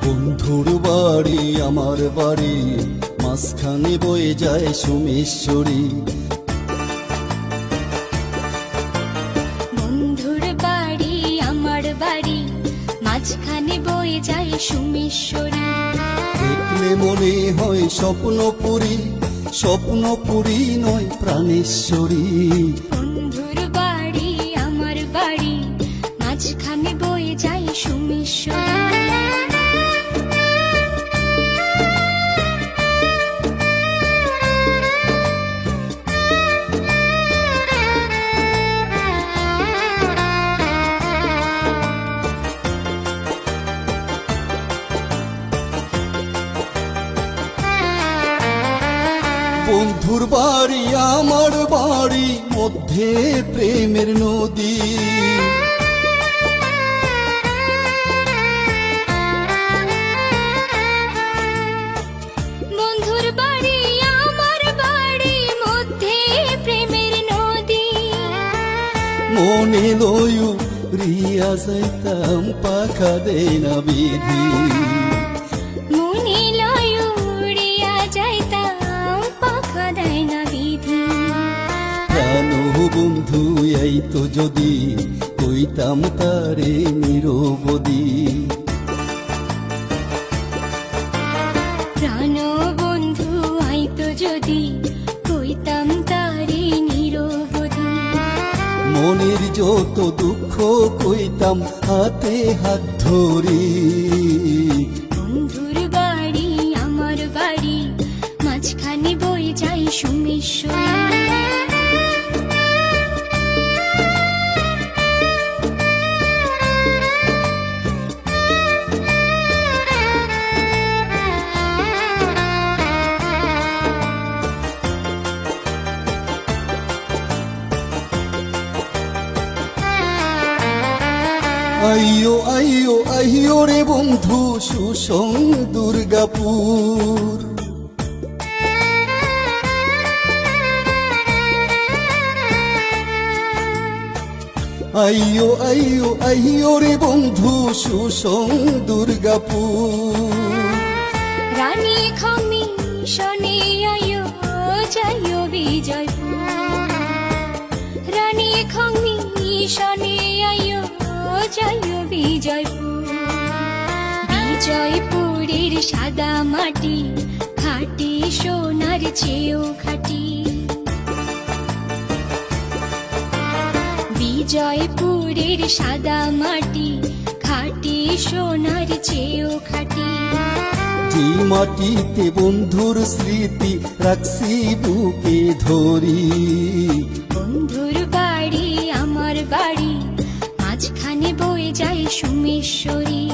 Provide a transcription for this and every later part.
বন্ধুর বাড়ি আমার বাড়ি, মাঝখানে বয়ে যায় সোমেশ্বরী। বন্ধুর বাড়ি আমার বাড়ি, মাঝখানে বয়ে যায় সোমেশ্বরী। দেখলে মনে হয় স্বপ্নপুরী, স্বপ্নপুরী নয় প্রাণেশ্বরী। বন্ধুর বাড়ি আমার বাড়ি, মাঝখানে বয়ে যায় সোমেশ্বরী। বন্ধুর বাড়ি আমার বাড়ি, মধ্যে প্রেমের নদী। বন্ধুর বাড়ি আমার বাড়ি, মধ্যে প্রেমের নদী। মনে লয়ু রিয়া যাইতাম, পাখা দেয় না বিধি। মনে লয় উড়িয়া যাইতাম, পাখা দেয় না বিধি। প্রাণ বন্ধু এই তো যদি, কইতাম তারে নিরবধি। প্রাণ বন্ধু আইতো যদি, কইতাম তারে নিরবধি। মনের যত দুঃখ কইতাম হাতে হাত ধরি। বন্ধুর বাড়ি আমার বাড়ি, মাঝখানে বয়ে যায় সোমেশ্বরী। আইয়ো আইয়ো আইয়ো রে বন্ধু, সুসং দুর্গাপুর। আইয়ো আইয়ো আইয়ো রে বন্ধু, সুসং দুর্গাপুর। রানী খমি শনি আয়ো যাইও বিজয়পুর। রানী খমি শনি আয়ো যাইও বিজয়পুর। বিজয়পুরের সাদা মাটি, খাঁটি সোনার চেয়েও খাঁটি। বিজয়পুরের সাদা মাটি, খাঁটি সোনার চেয়েও খাঁটি। যে মাটিতে বন্ধুর স্মৃতি রাখছি বুকে ধরি। বন্ধুর বাড়ি আমার বাড়ি, মাঝখানে বয়ে যায় সোমেশ্বরী।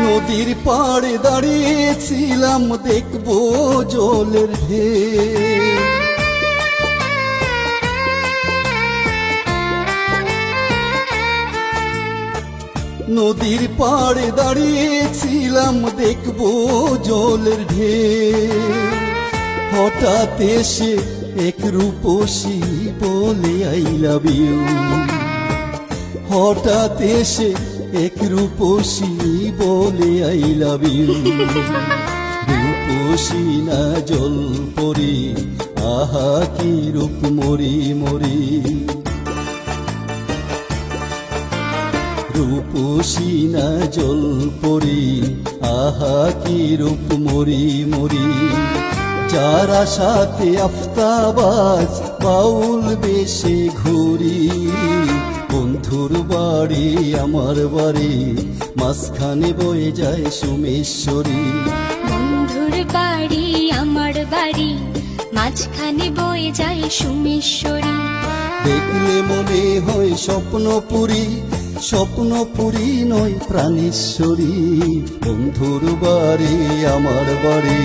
নদীর পাড়ে দাঁড়িয়েছিলাম, দেখবো জলের ঢেউ। নদীর পাড়ে দাঁড়িয়েছিলাম, দেখবো জলের ঢেউ। হঠাৎ এসে এক রূপসী বলে আই লাভ ইউ। হঠাৎ এসে এক রূপসী বলে আই লাভ ইউ। রূপসী না জল পরি, আহা কি রূপ মরি মরি। রূপসী না জল পরি, আহা কি রূপ মরি মরি। যারা সাথে আফতাবাজ বাউল বেশে ঘুরি। বন্ধুর বাড়ি আমার বাড়ি, মাঝখানে বয়ে যায় সোমেশ্বরী। বন্ধুর বাড়ি আমার বাড়ি, মাঝখানে বয়ে যায় সোমেশ্বরী। দেখলে মনে হয় স্বপ্নপুরী, স্বপ্নপুরী নয় প্রাণেশ্বরী। বন্ধুর বাড়ি আমার বাড়ি,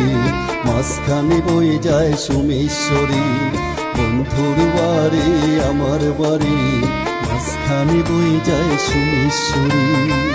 মাঝখানে বয়ে যায় সোমেশ্বরী। বন্ধুর বাড়ি আমার বাড়ি, মাঝখানে মাঝখানে বয়ে যায় সুমেশ্বরী।